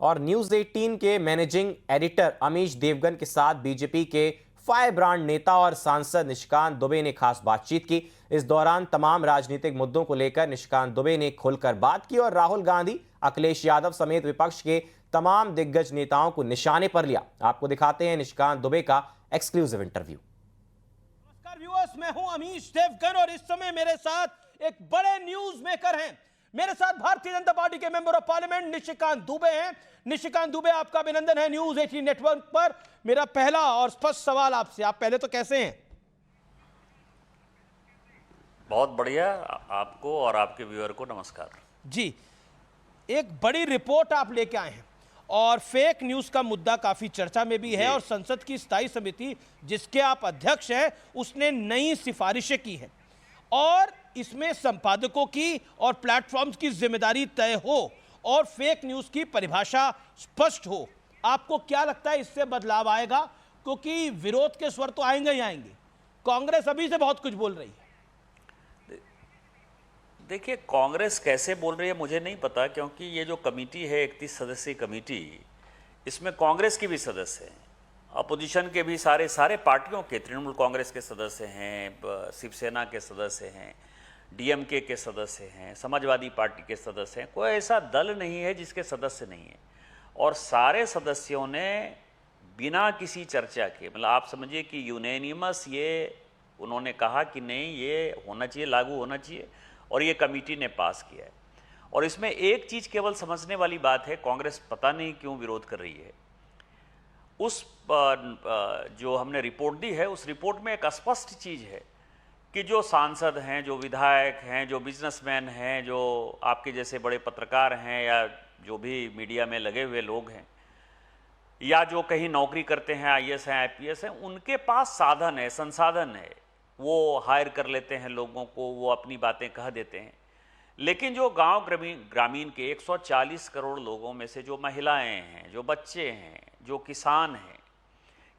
और न्यूज 18 के managing editor Amish Devgan के साथ बीजेपी के फायर ब्रांड नेता और सांसद निशिकांत दुबे ने खास बातचीत की। इस दौरान तमाम राजनीतिक मुद्दों को लेकर निशिकांत दुबे ने खुलकर बात की और राहुल गांधी, अखिलेश यादव समेत विपक्ष के तमाम दिग्गज नेताओं को निशाने पर लिया। आपको दिखाते हैं निशिकांत दुबे का एक्सक्लूसिव इंटरव्यू। नमस्कार व्यूअर्स, मैं हूं अमीश देवगन और इस समय मेरे साथ एक बड़े न्यूज मेकर हैं। मेरे साथ भारतीय जनता पार्टी के member of parliament Nishikant Dubey हैं। निशिकांत दुबे, आपका अभिनंदन है न्यूज 18 नेटवर्क पर। मेरा पहला और स्पष्ट सवाल आपसे, आप पहले तो कैसे हैं? बहुत बढ़िया। आपको और आपके व्यूअर को नमस्कार जी। एक बड़ी रिपोर्ट आप लेके आए हैं और फेक न्यूज का मुद्दा काफी चर्चा में भी है और संसद की स्थायी समिति जिसके आप अध्यक्ष हैं उसने नई सिफारिशें की हैं और इसमें संपादकों की और प्लेटफॉर्म्स की जिम्मेदारी तय हो और फेक न्यूज की परिभाषा स्पष्ट हो। आपको क्या लगता है इससे बदलाव आएगा? क्योंकि विरोध के स्वर तो आएंगे ही आएंगे। कांग्रेस अभी से बहुत कुछ बोल रही है। देखिए, कांग्रेस कैसे बोल रही है मुझे नहीं पता, क्योंकि ये जो कमेटी है 31 सदस्यीय कमेटी, इसमें कांग्रेस के भी सदस्य हैं, अपोजिशन के भी सारे पार्टियों के, तृणमूल कांग्रेस के सदस्य हैं, शिवसेना के सदस्य हैं, डीएमके के सदस्य हैं, समाजवादी पार्टी के सदस्य हैं। कोई ऐसा दल नहीं है जिसके सदस्य नहीं है और सारे सदस्यों ने बिना किसी चर्चा के, मतलब आप समझिए कि यूनैनिमस ये उन्होंने कहा कि नहीं ये होना चाहिए, लागू होना चाहिए और ये कमेटी ने पास किया है। और इसमें एक चीज़ केवल समझने वाली बात है, कांग्रेस पता नहीं क्यों विरोध कर रही है। उस जो हमने रिपोर्ट दी है उस रिपोर्ट में एक स्पष्ट चीज़ है कि जो सांसद हैं, जो विधायक हैं, जो बिजनेसमैन हैं, जो आपके जैसे बड़े पत्रकार हैं या जो भी मीडिया में लगे हुए लोग हैं या जो कहीं नौकरी करते हैं, आईएएस हैं, आईपीएस हैं, उनके पास साधन है, संसाधन है, वो हायर कर लेते हैं लोगों को, वो अपनी बातें कह देते हैं। लेकिन जो गांव ग्रामीण के 140 करोड़ लोगों में से जो महिलाएं हैं, जो बच्चे हैं, जो किसान हैं,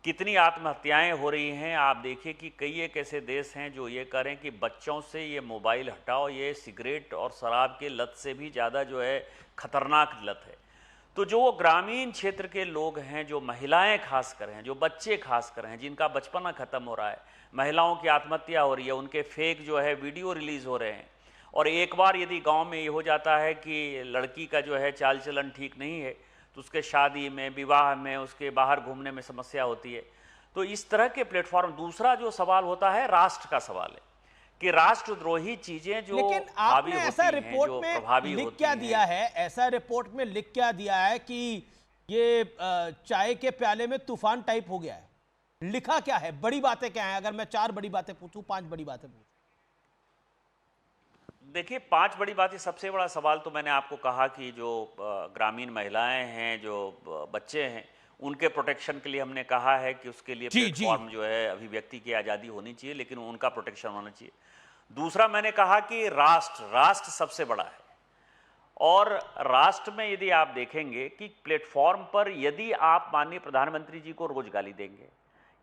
कितनी आत्महत्याएं हो रही हैं। आप देखिए कि कई एक ऐसे देश हैं जो ये करें कि बच्चों से ये मोबाइल हटाओ, ये सिगरेट और शराब के लत से भी ज़्यादा जो है खतरनाक लत है। तो जो वो ग्रामीण क्षेत्र के लोग हैं, जो महिलाएं खासकर हैं, जो बच्चे खासकर हैं, जिनका बचपना ख़त्म हो रहा है, महिलाओं की आत्महत्या हो रही है, उनके फेक जो है वीडियो रिलीज़ हो रहे हैं। और एक बार यदि गाँव में ये हो जाता है कि लड़की का जो है चाल चलन ठीक नहीं है तो उसके शादी में, विवाह में, उसके बाहर घूमने में समस्या होती है। तो इस तरह के प्लेटफॉर्म। दूसरा जो सवाल होता है राष्ट्र का सवाल है कि राष्ट्रद्रोही चीजें जो लेकिन आपने ऐसा रिपोर्ट में लिख क्या दिया है, ऐसा रिपोर्ट में लिख क्या दिया है कि ये चाय के प्याले में तूफान टाइप हो गया है? लिखा क्या है? बड़ी बातें क्या है? अगर मैं 4 बड़ी बातें पूछूं, 5 बड़ी बातें पूछूं। देखिए, 5 बड़ी बातें। सबसे बड़ा सवाल तो मैंने आपको कहा कि जो ग्रामीण महिलाएं हैं, जो बच्चे हैं, उनके प्रोटेक्शन के लिए हमने कहा है कि उसके लिए प्लेटफॉर्म जो है अभिव्यक्ति की आज़ादी होनी चाहिए, लेकिन उनका प्रोटेक्शन होना चाहिए। दूसरा मैंने कहा कि राष्ट्र सबसे बड़ा है और राष्ट्र में यदि आप देखेंगे कि प्लेटफॉर्म पर यदि आप माननीय प्रधानमंत्री जी को रोज गाली देंगे,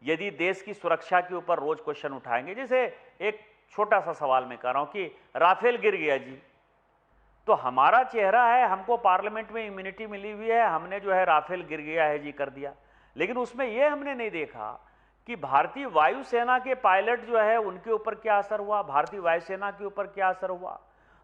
यदि देश की सुरक्षा के ऊपर रोज क्वेश्चन उठाएंगे, जैसे एक छोटा सा सवाल मैं कर रहा हूं कि राफेल गिर गया जी, तो हमारा चेहरा है, हमको पार्लियामेंट में इम्यूनिटी मिली हुई है, हमने जो है राफेल गिर गया है जी कर दिया। लेकिन उसमें यह हमने नहीं देखा कि भारतीय वायुसेना के पायलट जो है उनके ऊपर क्या असर हुआ, भारतीय वायुसेना के ऊपर क्या असर हुआ।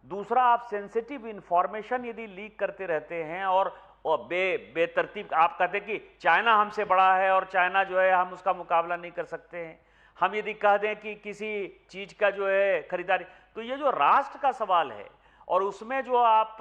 दूसरा, आप सेंसिटिव इंफॉर्मेशन यदि लीक करते रहते हैं और बेतरतीब आप कहते हैं कि चाइना हमसे बड़ा है और चाइना जो है हम उसका मुकाबला नहीं कर सकते हैं, हम यदि कह दें कि किसी चीज का जो है खरीदारी, तो ये जो राष्ट्र का सवाल है और उसमें जो आप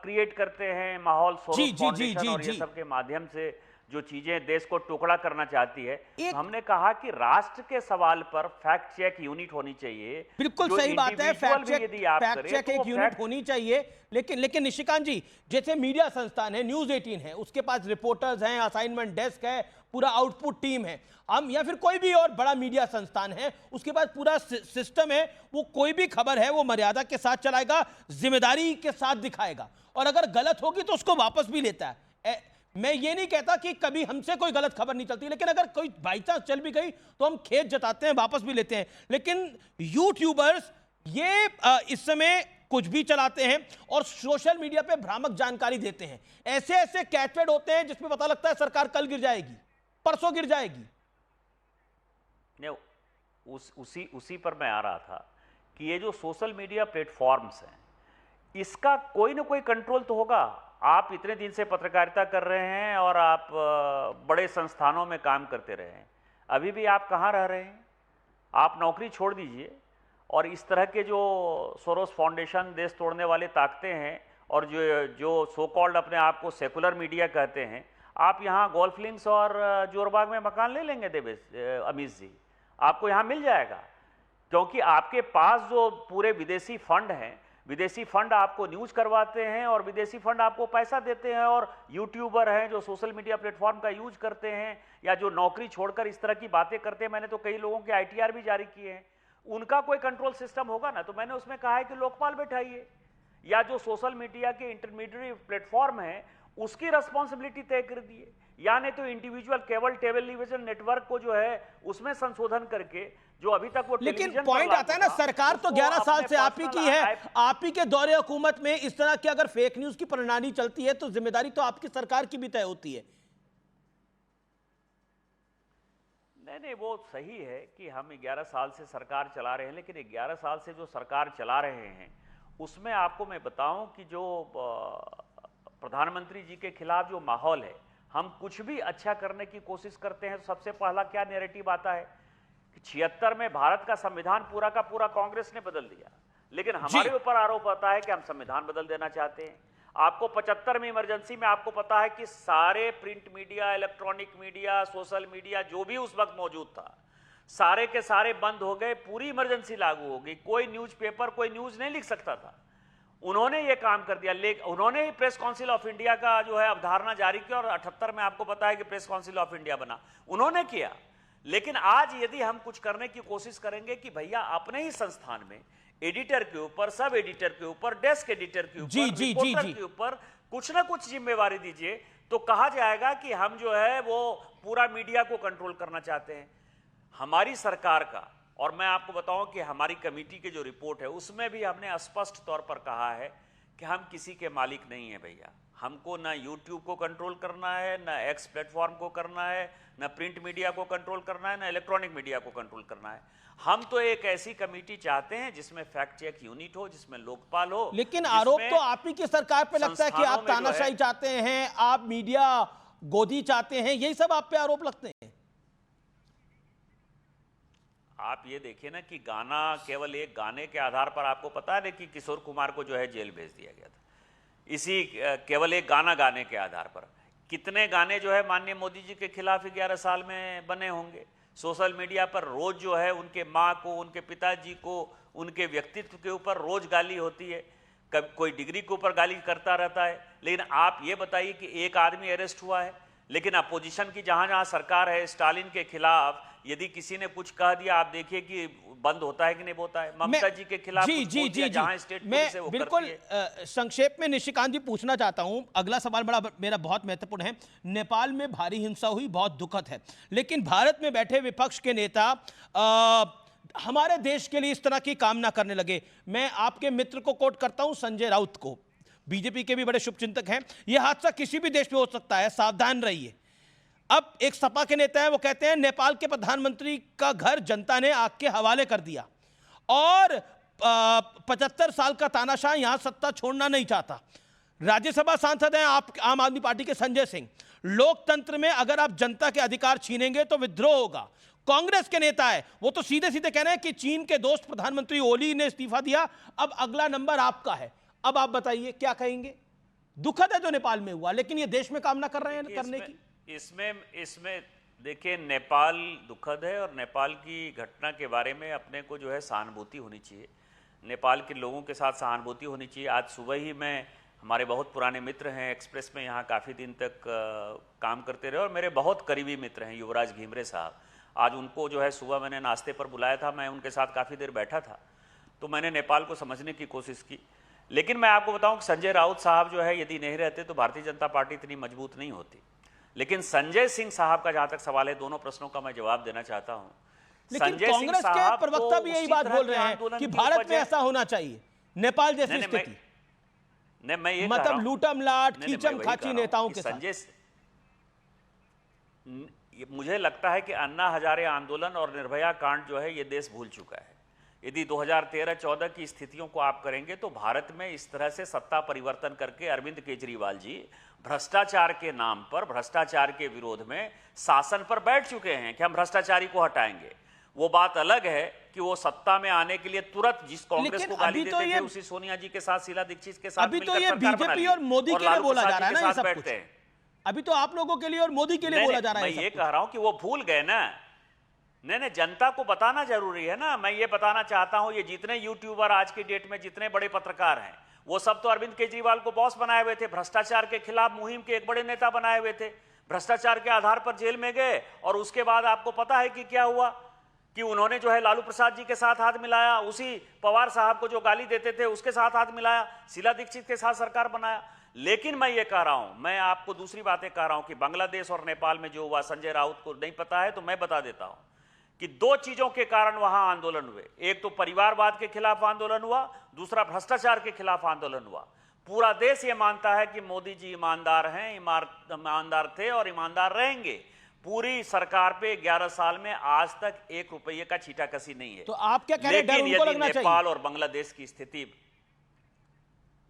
क्रिएट करते हैं माहौल, सोरोस फाउंडेशन और ये सब के माध्यम से जो चीजें देश को टुकड़ा करना चाहती है, तो हमने कहा कि राष्ट्र के सवाल पर फैक्ट चेक यूनिट होनी चाहिए। बिल्कुल सही बात है, फैक्ट चेक एक यूनिट होनी चाहिए। लेकिन निशिकांत जी, जैसे मीडिया संस्थान है, न्यूज 18 है, उसके पास रिपोर्टर्स हैं, असाइनमेंट डेस्क है, पूरा आउटपुट टीम है। हम या फिर कोई भी और बड़ा मीडिया संस्थान है, उसके पास पूरा सिस्टम है, वो कोई भी खबर है वो मर्यादा के साथ चलाएगा, जिम्मेदारी के साथ दिखाएगा और अगर गलत होगी तो उसको वापस भी लेता है। मैं ये नहीं कहता कि कभी हमसे कोई गलत खबर नहीं चलती, लेकिन अगर कोई बाई चांस चल भी गई तो हम खेद जताते हैं, वापस भी लेते हैं। लेकिन यूट्यूबर्स ये इस समय कुछ भी चलाते हैं और सोशल मीडिया पे भ्रामक जानकारी देते हैं। ऐसे ऐसे कैचवर्ड होते हैं जिसमें पता लगता है सरकार कल गिर जाएगी, परसों गिर जाएगी। नहीं, उसी पर मैं आ रहा था कि ये जो सोशल मीडिया प्लेटफॉर्म्स हैं, इसका कोई ना कोई कंट्रोल तो होगा। आप इतने दिन से पत्रकारिता कर रहे हैं और आप बड़े संस्थानों में काम करते रहे हैं, अभी भी आप कहाँ रह रहे हैं? आप नौकरी छोड़ दीजिए और इस तरह के जो सोरोस फाउंडेशन, देश तोड़ने वाले ताकतें हैं और जो सो कॉल्ड अपने आप को सेकुलर मीडिया कहते हैं, आप यहाँ गोल्फ लिंक्स और जोरबाग में मकान ले लेंगे अमीश जी, आपको यहाँ मिल जाएगा। क्योंकि आपके पास जो पूरे विदेशी फंड हैं, विदेशी फंड आपको न्यूज़ करवाते हैं और विदेशी फंड आपको पैसा देते हैं, और यूट्यूबर हैं जो सोशल मीडिया प्लेटफॉर्म का यूज करते हैं या जो नौकरी छोड़कर इस तरह की बातें करते हैं, मैंने तो कई लोगों के ITR भी जारी किए हैं, उनका कोई कंट्रोल सिस्टम होगा ना। तो मैंने उसमें कहा है कि लोकपाल बैठाइए, या जो सोशल मीडिया के इंटरमीडिएट प्लेटफॉर्म है उसकी रिस्पॉन्सिबिलिटी तय कर दिए, या नहीं तो इंडिविजुअल केबल टेलीविजन नेटवर्क को जो है उसमें संशोधन करके जो अभी तक वो लेकिन पॉइंट आता है ना, सरकार तो 11 साल से आप ही की है, आप ही के दौरे हुकूमत में इस तरह की अगर फेक न्यूज की प्रणाली चलती है तो जिम्मेदारी तो आपकी सरकार की भी तय होती है। नहीं, वो सही है कि हम 11 साल से सरकार चला रहे हैं, लेकिन 11 साल से जो सरकार चला रहे हैं उसमें आपको मैं बताऊं कि जो प्रधानमंत्री जी के खिलाफ जो माहौल है, हम कुछ भी अच्छा करने की कोशिश करते हैं तो सबसे पहला क्या नैरेटिव आता है कि 76 में भारत का संविधान पूरा का पूरा कांग्रेस ने बदल दिया, लेकिन हमारे ऊपर आरोप आता है कि हम संविधान बदल देना चाहते हैं। आपको 75 में इमरजेंसी में आपको पता है कि सारे print media, electronic media, social media जो भी उस वक्त मौजूद था, सारे के सारे बंद हो गए, पूरी इमरजेंसी लागू हो गई, कोई न्यूज़पेपर, कोई न्यूज़ नहीं लिख सकता था। उन्होंने ये काम कर दिया, लेकिन उन्होंने ही प्रेस काउंसिल ऑफ इंडिया का जो है अवधारणा जारी किया और 78 में आपको पता है कि प्रेस काउंसिल ऑफ इंडिया बना, उन्होंने किया। लेकिन आज यदि हम कुछ करने की कोशिश करेंगे कि भैया अपने ही संस्थान में एडिटर के ऊपर, सब एडिटर के ऊपर, डेस्क एडिटर के ऊपर, रिपोर्टर के ऊपर कुछ ना कुछ जिम्मेवारी दीजिए, तो कहा जाएगा कि हम जो है वो पूरा मीडिया को कंट्रोल करना चाहते हैं। हमारी सरकार का, और मैं आपको बताऊं कि हमारी कमेटी की जो रिपोर्ट है उसमें भी हमने स्पष्ट तौर पर कहा है कि हम किसी के मालिक नहीं है भैया। हमको ना यूट्यूब को कंट्रोल करना है, ना एक्स प्लेटफॉर्म को करना है, ना प्रिंट मीडिया को कंट्रोल करना है, ना इलेक्ट्रॉनिक मीडिया को कंट्रोल करना है। हम तो एक ऐसी कमेटी चाहते हैं जिसमें फैक्ट चेक यूनिट हो, जिसमें लोकपाल हो। लेकिन आरोप तो आप ही की सरकार पे लगता है कि आप तानाशाही चाहते हैं, आप मीडिया गोदी चाहते हैं, यही सब आप पे आरोप लगते हैं। आप ये देखिए ना कि गाना, केवल एक गाने के आधार पर आपको पता है कि किशोर कुमार को जो है जेल भेज दिया गया था, इसी केवल एक गाना गाने के आधार पर। कितने गाने जो है माननीय मोदी जी के खिलाफ 11 साल में बने होंगे। सोशल मीडिया पर रोज जो है उनके माँ को, उनके पिताजी को, उनके व्यक्तित्व के ऊपर रोज गाली होती है, कभी कोई डिग्री के ऊपर गाली करता रहता है। लेकिन आप ये बताइए कि एक आदमी अरेस्ट हुआ है, लेकिन अपोजिशन की जहां जहां सरकार है, स्टालिन के खिलाफ यदि किसी ने कुछ कह दिया, आप देखिए कि बंद होता है कि नहीं होता है। ममता जी के खिलाफ जहां स्टेट पुलिस है वो बिल्कुल करती है। संक्षेप में निशिकांत जी पूछना चाहता हूं, अगला सवाल बड़ा मेरा बहुत महत्वपूर्ण है। नेपाल में भारी हिंसा हुई, बहुत दुखद है, लेकिन भारत में बैठे विपक्ष के नेता हमारे देश के लिए इस तरह की कामना करने लगे। मैं आपके मित्र को कोट करता हूं, संजय राउत को, बीजेपी के भी बड़े शुभचिंतक हैं। यह हादसा किसी भी देश में हो सकता है, सावधान रहिए। अब एक सपा के नेता हैं, वो कहते हैं नेपाल के प्रधानमंत्री का घर जनता ने आग के हवाले कर दिया और 75 साल का तानाशाह यहां सत्ता छोड़ना नहीं चाहता। राज्यसभा सांसद हैं आप आम आदमी पार्टी के संजय सिंह। लोकतंत्र में अगर आप जनता के अधिकार छीनेंगे तो विद्रोह होगा। कांग्रेस के नेता है, वो तो सीधे सीधे कह रहे हैं कि चीन के दोस्त प्रधानमंत्री ओली ने इस्तीफा दिया, अब अगला नंबर आपका है। अब आप बताइए क्या कहेंगे? दुखद है जो नेपाल में हुआ, लेकिन ये देश में कामना कर रहे हैं करने की। इसमें देखिए, नेपाल दुखद है और नेपाल की घटना के बारे में अपने को जो है सहानुभूति होनी चाहिए, नेपाल के लोगों के साथ सहानुभूति होनी चाहिए। आज सुबह ही मैं, हमारे बहुत पुराने मित्र हैं, एक्सप्रेस में यहाँ काफ़ी दिन तक काम करते रहे और मेरे बहुत करीबी मित्र हैं युवराज घिमरे साहब। आज उनको जो है सुबह मैंने नाश्ते पर बुलाया था, मैं उनके साथ काफ़ी देर बैठा था, तो मैंने नेपाल को समझने की कोशिश की। लेकिन मैं आपको बताऊं कि संजय राउत साहब जो है यदि नहीं रहते तो भारतीय जनता पार्टी इतनी मजबूत नहीं होती। लेकिन संजय सिंह साहब का जहां तक सवाल है, दोनों प्रश्नों का मैं जवाब देना चाहता हूं। लेकिन कांग्रेस के प्रवक्ता भी यही बात बोल रहे हैं कि भारत में ऐसा होना चाहिए। नेपाल जैसी नहीं, स्थिति, नहीं, मैं ये कह रहा मतलब हूं- लूटम लाट, नहीं, नहीं, मैं खींचम वही खाची कह रहा हूं नेताओं कि के साथ। मुझे लगता है कि अन्ना हजारे आंदोलन और निर्भया कांड जो है ये देश भूल चुका है। यदि 2013-14 की स्थितियों को आप करेंगे तो भारत में इस तरह से सत्ता परिवर्तन करके अरविंद केजरीवाल जी भ्रष्टाचार के नाम पर, भ्रष्टाचार के विरोध में शासन पर बैठ चुके हैं कि हम भ्रष्टाचारी को हटाएंगे। वो बात अलग है कि वो सत्ता में आने के लिए तुरंत जिस कांग्रेस लेकिन को गाली अभी तो देते थे ये- उसी सोनिया जी के साथ, शीला दीक्षित के साथ अभी तो मिलकर ये सरकार बना बीजेपी ली और मोदी के लिए लालू बोला जा प्रसाद रहा है जी ना के ये साथ सब बैठते कुछ। हैं। अभी तो आप लोगों के लिए और मोदी के लिए नहीं, बोला नहीं, जा रहा है मैं ये ये सब कह रहा हूं कि वो भूल गए ना। नहीं, जनता को बताना जरूरी है ना। मैं ये बताना चाहता हूं, ये जितने यूट्यूबर आज की डेट में, जितने बड़े पत्रकार हैं, वो सब तो अरविंद केजरीवाल को बॉस बनाए हुए थे, भ्रष्टाचार के खिलाफ मुहिम के एक बड़े नेता बनाए हुए थे, भ्रष्टाचार के आधार पर जेल में गए। और उसके बाद आपको पता है कि क्या हुआ, कि उन्होंने जो है लालू प्रसाद जी के साथ हाथ मिलाया, उसी पवार साहब को जो गाली देते थे उसके साथ हाथ मिलाया, शीला दीक्षित के साथ सरकार बनाया। लेकिन मैं ये कह रहा हूं, मैं आपको दूसरी बातें कह रहा हूं कि बांग्लादेश और नेपाल में जो हुआ, संजय राउत को नहीं पता है तो मैं बता देता हूं कि दो चीजों के कारण वहां आंदोलन हुए। एक तो परिवारवाद के खिलाफ आंदोलन हुआ, दूसरा भ्रष्टाचार के खिलाफ आंदोलन हुआ। पूरा देश ये मानता है कि मोदी जी ईमानदार हैं, ईमानदार थे और ईमानदार रहेंगे। पूरी सरकार पे 11 साल में आज तक 1 रुपये का छीटाकसी नहीं है। तो आप क्या कह रहे हैं, डर लेकिन उनको यदि लगना चाहिए? नेपाल और बांग्लादेश की स्थिति,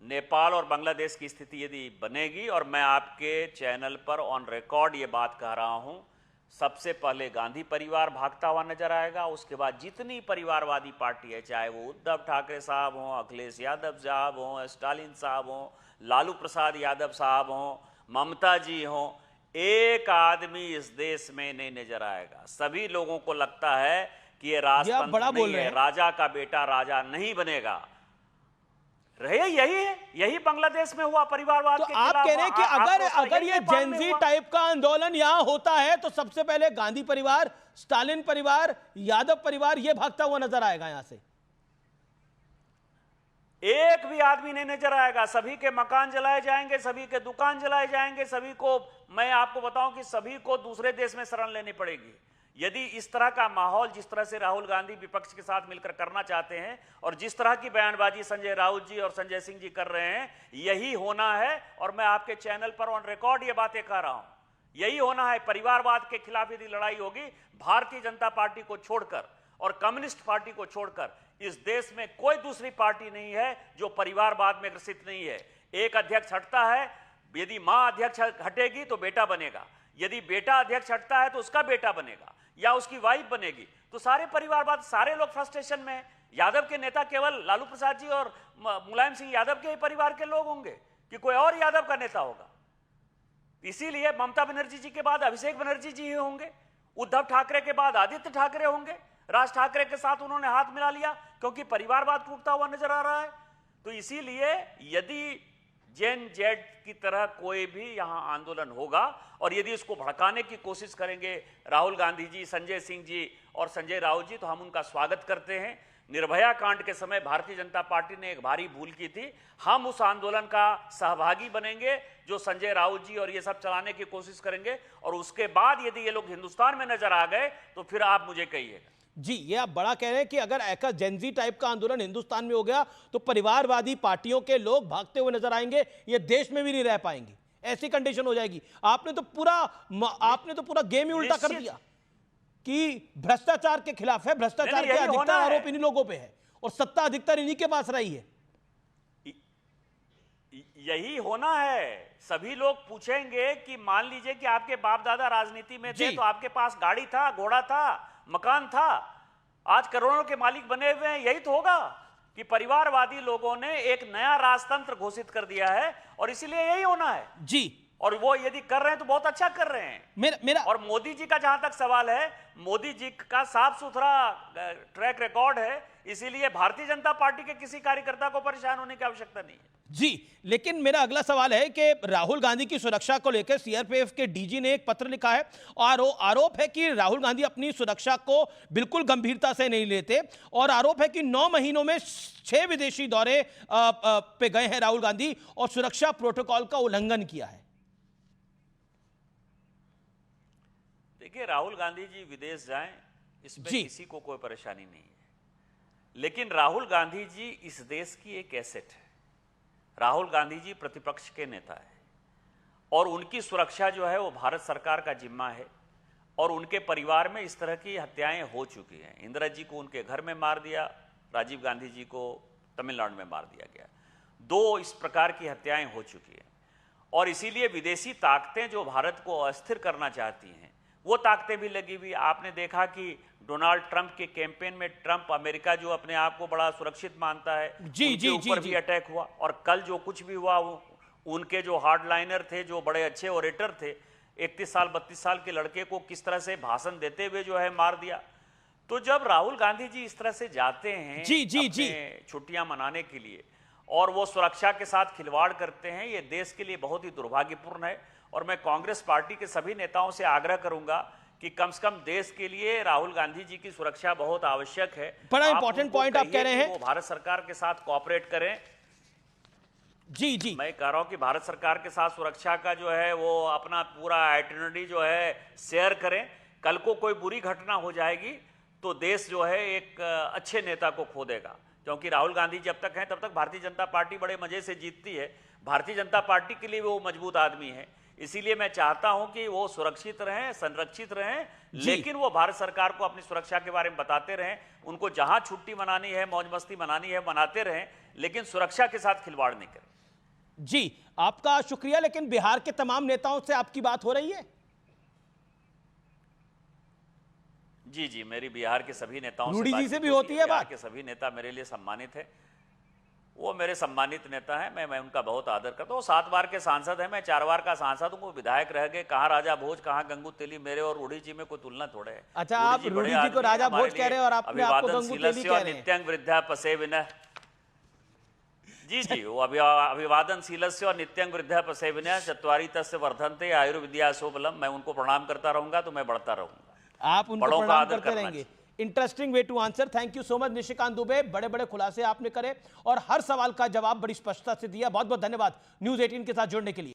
नेपाल और बांग्लादेश की स्थिति यदि बनेगी, और मैं आपके चैनल पर ऑन रिकॉर्ड ये बात कह रहा हूं, सबसे पहले गांधी परिवार भागता हुआ नजर आएगा। उसके बाद जितनी परिवारवादी पार्टी है, चाहे वो उद्धव ठाकरे साहब हों, अखिलेश यादव साहब हों, स्टालिन साहब हों, लालू प्रसाद यादव साहब हों, ममता जी हों, एक आदमी इस देश में नहीं नजर आएगा। सभी लोगों को लगता है कि ये राजतंत्र बड़ा बोल नहीं रहे है, हैं। राजा का बेटा राजा नहीं बनेगा। रहे यही है, यही बांग्लादेश में हुआ परिवारवाद तो के आप खिलाफ। कह रहे हैं कि अगर ये नेपाल में जेनजी हुआ। टाइप का आंदोलन यहां होता है तो सबसे पहले गांधी परिवार, स्टालिन परिवार, यादव परिवार ये भागता हुआ नजर आएगा यहां से। एक भी आदमी नहीं नजर आएगा। सभी के मकान जलाए जाएंगे, सभी के दुकान जलाए जाएंगे, सभी को, मैं आपको बताऊं कि सभी को दूसरे देश में शरण लेनी पड़ेगी। यदि इस तरह का माहौल, जिस तरह से राहुल गांधी विपक्ष के साथ मिलकर करना चाहते हैं और जिस तरह की बयानबाजी संजय राउत जी और संजय सिंह जी कर रहे हैं, यही होना है। और मैं आपके चैनल पर ऑन रिकॉर्ड ये बातें कह रहा हूं, यही होना है। परिवारवाद के खिलाफ यदि लड़ाई होगी, भारतीय जनता पार्टी को छोड़कर और कम्युनिस्ट पार्टी को छोड़कर इस देश में कोई दूसरी पार्टी नहीं है जो परिवारवाद में ग्रसित नहीं है। एक अध्यक्ष हटता है, यदि मां अध्यक्ष हटेगी तो बेटा बनेगा, यदि बेटा अध्यक्ष हटता है तो उसका बेटा बनेगा या उसकी वाइफ बनेगी। तो सारे परिवारवाद, सारे लोग फ्रस्ट्रेशन में हैं। यादव के नेता केवल लालू प्रसाद जी और मुलायम सिंह यादव के ही परिवार के लोग होंगे कि कोई और यादव का नेता होगा? इसीलिए ममता बनर्जी जी के बाद अभिषेक बनर्जी जी ही होंगे, उद्धव ठाकरे के बाद आदित्य ठाकरे होंगे। राज ठाकरे के साथ उन्होंने हाथ मिला लिया क्योंकि परिवारवाद टूटता हुआ नजर आ रहा है। तो इसीलिए यदि जेन जेड की तरह कोई भी यहां आंदोलन होगा और यदि उसको भड़काने की कोशिश करेंगे राहुल गांधी जी, संजय सिंह जी और संजय राउत जी, तो हम उनका स्वागत करते हैं। निर्भया कांड के समय भारतीय जनता पार्टी ने एक भारी भूल की थी। हम उस आंदोलन का सहभागी बनेंगे जो संजय राउत जी और ये सब चलाने की कोशिश करेंगे, और उसके बाद यदि ये लोग हिंदुस्तान में नजर आ गए तो फिर आप मुझे कहिएगा। जी, ये आप बड़ा कह रहे हैं कि अगर ऐसा जेनजी टाइप का आंदोलन हिंदुस्तान में हो गया तो परिवारवादी पार्टियों के लोग भागते हुए नजर आएंगे, ये देश में भी नहीं रह पाएंगे, ऐसी कंडीशन हो जाएगी। आपने तो पूरा गेम ही उल्टा कर दिया कि भ्रष्टाचार के खिलाफ है, भ्रष्टाचार के अधिकतर आरोप इन्हीं लोगों पे है और सत्ता अधिकतर इन्हीं के पास रही है। यही होना है। सभी लोग पूछेंगे कि मान लीजिए कि आपके बाप दादा राजनीति में थे तो आपके पास गाड़ी था, घोड़ा था, मकान था, आज करोड़ों के मालिक बने हुए हैं। यही तो होगा कि परिवारवादी लोगों ने एक नया राजतंत्र घोषित कर दिया है और इसीलिए यही होना है जी। और वो यदि कर रहे हैं तो बहुत अच्छा कर रहे हैं। मेरा और मोदी जी का जहां तक सवाल है, मोदी जी का साफ सुथरा ट्रैक रिकॉर्ड है, इसीलिए भारतीय जनता पार्टी के किसी कार्यकर्ता को परेशान होने की आवश्यकता नहीं है। जी, लेकिन मेरा अगला सवाल है कि राहुल गांधी की सुरक्षा को लेकर सीआरपीएफ के डीजी ने एक पत्र लिखा है और आरोप है कि राहुल गांधी अपनी सुरक्षा को बिल्कुल गंभीरता से नहीं लेते और आरोप है कि 9 महीनों में 6 विदेशी दौरे पे गए हैं राहुल गांधी और सुरक्षा प्रोटोकॉल का उल्लंघन किया है। देखिए, राहुल गांधी जी विदेश जाएं, इसमें किसी को कोई परेशानी नहीं है। लेकिन राहुल गांधी जी इस देश की एक एसेट है। राहुल गांधी जी प्रतिपक्ष के नेता है और उनकी सुरक्षा जो है वो भारत सरकार का जिम्मा है। और उनके परिवार में इस तरह की हत्याएं हो चुकी हैं। इंदिरा जी को उनके घर में मार दिया, राजीव गांधी जी को तमिलनाडु में मार दिया गया। 2 इस प्रकार की हत्याएं हो चुकी हैं और इसीलिए विदेशी ताकतें जो भारत को अस्थिर करना चाहती हैं वो ताकतें भी लगी हुई। आपने देखा कि डोनाल्ड ट्रंप के कैंपेन में ट्रंप, अमेरिका जो अपने आप को बड़ा सुरक्षित मानता है, उनके ऊपर भी अटैक हुआ। और कल जो कुछ भी हुआ वो उनके जो हार्डलाइनर थे, जो बड़े अच्छे ओरेटर थे, 31 साल 32 साल के लड़के को किस तरह से भाषण देते हुए जो है मार दिया। तो जब राहुल गांधी जी इस तरह से जाते हैं अपने छुट्टियां मनाने के लिए और वो सुरक्षा के साथ खिलवाड़ करते हैं, ये देश के लिए बहुत ही दुर्भाग्यपूर्ण है। और मैं कांग्रेस पार्टी के सभी नेताओं से आग्रह करूंगा कि कम से कम देश के लिए राहुल गांधी जी की सुरक्षा बहुत आवश्यक है। बड़ा इंपॉर्टेंट पॉइंट आप कह रहे हैं, वो भारत सरकार के साथ कोऑपरेट करें। जी मैं कह रहा हूं कि भारत सरकार के साथ सुरक्षा का जो है वो अपना पूरा आइटिनरी जो है शेयर करें। कल को कोई बुरी घटना हो जाएगी तो देश जो है एक अच्छे नेता को खो देगा, क्योंकि राहुल गांधी जब तक हैं तब तक भारतीय जनता पार्टी बड़े मजे से जीतती है। भारतीय जनता पार्टी के लिए वो मजबूत आदमी है, इसीलिए मैं चाहता हूं कि वो सुरक्षित रहें, संरक्षित रहें, लेकिन वो भारत सरकार को अपनी सुरक्षा के बारे में बताते रहें। उनको जहां छुट्टी मनानी है, मौज मस्ती मनानी है, मनाते रहें, लेकिन सुरक्षा के साथ खिलवाड़ नहीं करें। जी आपका शुक्रिया। लेकिन बिहार के तमाम नेताओं से आपकी बात हो रही है? जी, मेरी बिहार के सभी नेताओं रूडी जी से भी होती है बात? बिहार के सभी नेता मेरे लिए सम्मानित है, वो मेरे सम्मानित नेता हैं, मैं उनका बहुत आदर करता हूँ। 7 बार के सांसद हैं, मैं 4 बार का सांसद हूँ, वो विधायक रह गए। कहाँ राजा भोज, कहाँ गंगू तेली, मेरे और रूडी जी में कोई तुलना थोड़े है। अच्छा, आप रूडी जी को राजा भोज कह रहे हैं और अपने आप को गंगू तेली कह रहे हैं। नित्यं वृद्धा पसे विनः। जी, वो अभिवादनशीलस्य और नित्यं वृद्धा पसे विनः चत्वारि तस्य वर्धन्ते आयुर्विद्या शोभलम। मैं उनको प्रणाम करता रहूंगा तो मैं बढ़ता रहूंगा। आप उनको प्रणाम करते रहेंगे। Interesting way to answer. Thank you so much Nishikant Dubey. बड़े बड़े खुलासे आपने करे और हर सवाल का जवाब बड़ी स्पष्टता से दिया। बहुत बहुत धन्यवाद न्यूज़ 18 के साथ जुड़ने के लिए।